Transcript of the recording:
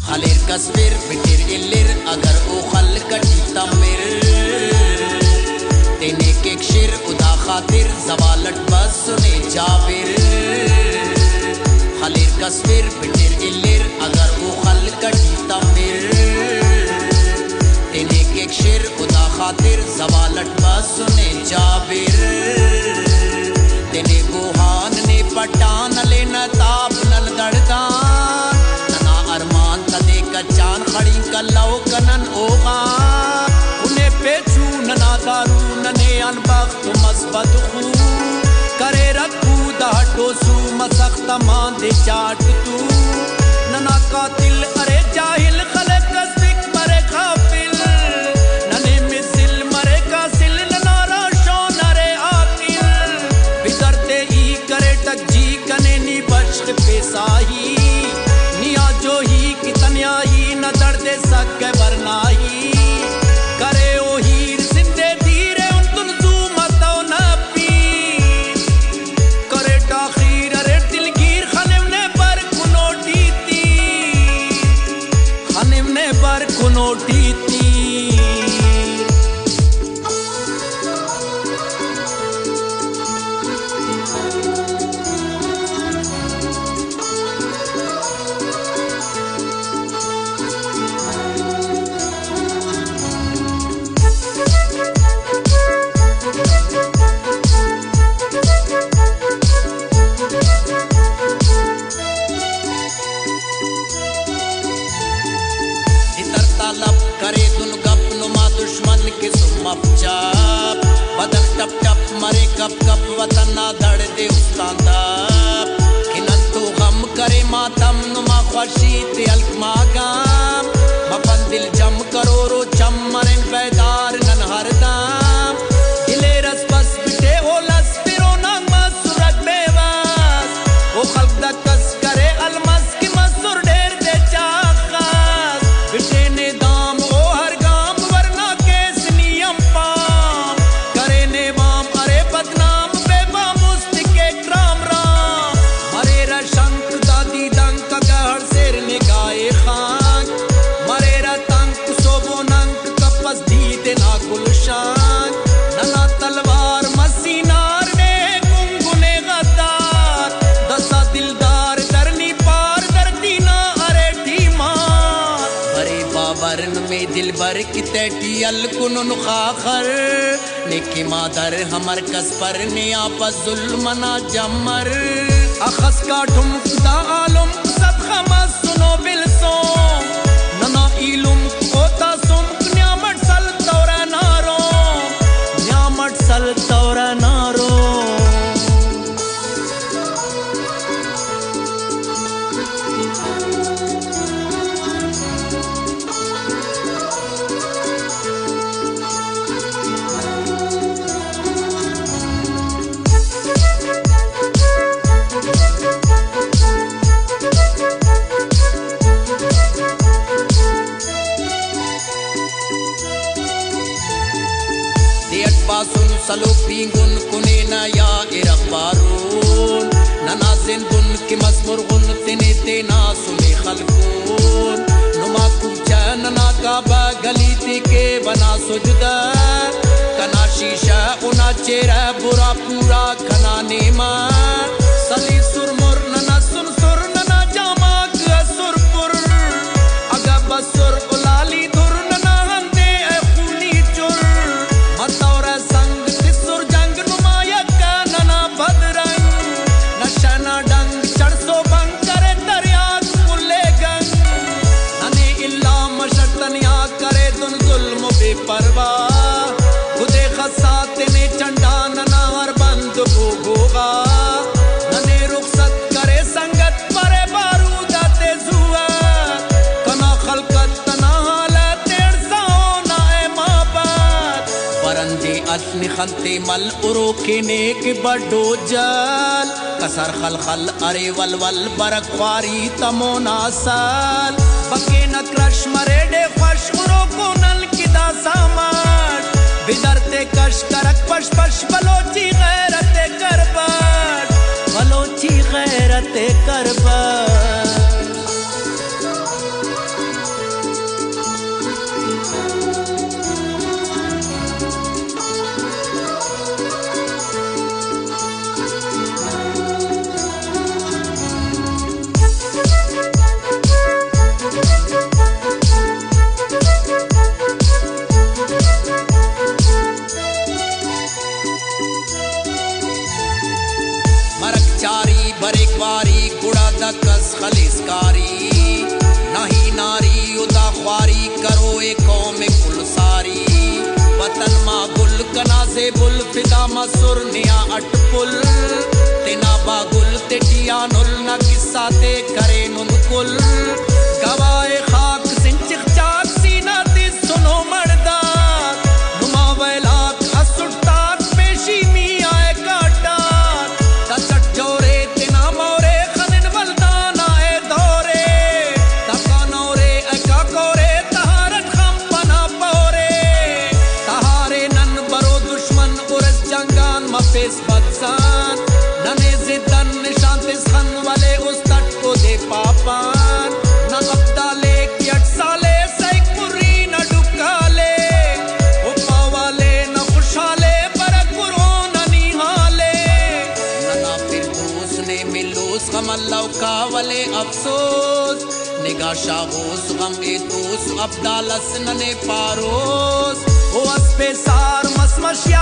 Halir kasfir bitir illir agar o khal kati tamir Tene kek shir uda khatir zawalat bas sune jabir Halir kasfir bitir illir agar o khal kati tamir Tene kek shir uda khatir zawalat bas sune jabir Tene guhan ne patan le na taab nal dardan Nana arman tade ka chan khadi ka lau kanan oga Une pechu nana daru nane anbakht masbad khu Kare rakhu da dosu masakht mande chaat tu Nana qatil are jahil khalq kasbik mare khafil Nane misil mare kasil nana rashon are aqil Bidarte hi kare takji kane ni bashq pesahi Niya jo hi kitanya hi na darde sak barnahi Kare o hir zinde dheere un tunzu matao na peer Kare takhir are dilgir khanem ne bar kunoti tir Khanem ne bar kunoti tir करे दुन गप नुमा दुश्मन के सुमप चाप बदन टप टप मरे cup cup वतन ना धड़ दे उस्तांदा किनन तो गम करे मातम नुमा ख्वाशी ते अलक मागाम मपन दिल जम करोरो चम मरें बैदार नन हरदाम दिले रस बस बिटे हो लस फिरो नंग मसुरक बेवास वो खल्क दा कस करे अलमस की मसुर डेर दे चाखास बिटे ने नना तलवार मसीनार ने गुंगुने गद्दार दसा दिलदार करनी पार दर्दी ना अरे ठीमार बरे बाबरन में दिल भर की तैटी अलकुन खाखर नेकी मादर हमर कस पर ने आपस जुल्म ना जमर अखस का ठुमकदा आलम सब खमस सुनो बिल सो नना इलुम होता सुम न्यामत सल तौरा नारो न्यामत सल तौरा नारो Basun salo pingun kunena ya iraqbarun nana zindun ki masmur gun tene tena sune khalqun numa kucha nana kaaba galiti ke bana sujda kana shisha una chera bura pura kana nema sali surmur nana sun sur nana jama surpur aga basur ulali dur nana hande khuni chur matawra sang tisur jang numaya kanana badrang nashana dang charso bang kare darya kulle gang nane illa mashataniya kare dun zulm be parwa khude khasat ne chanda nana har band hoga nane rukhsat kare sangat pare baruda te zuwa kana khalqat tana halat tersa na e mabat parande asni khante mal uro kene ke bado jal kasar khal khal are wal wal barak khwari tamona sal bake na crush mare de khash uro konal kida samat bidarte kash karak pash pash balochi ghairate karbat balochi ghairate karbat Jama सुरनिया अटपुल तेना बागुल ते टिया null ना किस्सा ते करे नुनकुल गवाए खाक सिंचिक चाक सीना ती सुनो मर्दा नुमा वैलाक असुट्टाक पेशी मी आए काटाक ता चट्टोरे तेना मोरे खनिन वल्दाना ए दौरे ता कानोरे एका कोरे तहारन खम पना पोरे तहारे नन बरो दुश्मन उरस जंगान मफेस बदसान नने जिद्दन निशान तिस खन वाले उस तट को दे पापान न अब्दाले कियट साले सैक पुरी न डुकाले उपावाले न खुशाले बरक पुरो न निहाले नना फिर दोस ने मिलोस गम अल्लाह का वाले अफसोस निगाह शागोस गम ए दोस अब्दालस नने पारोस ओ अस्पे सार मसमशिया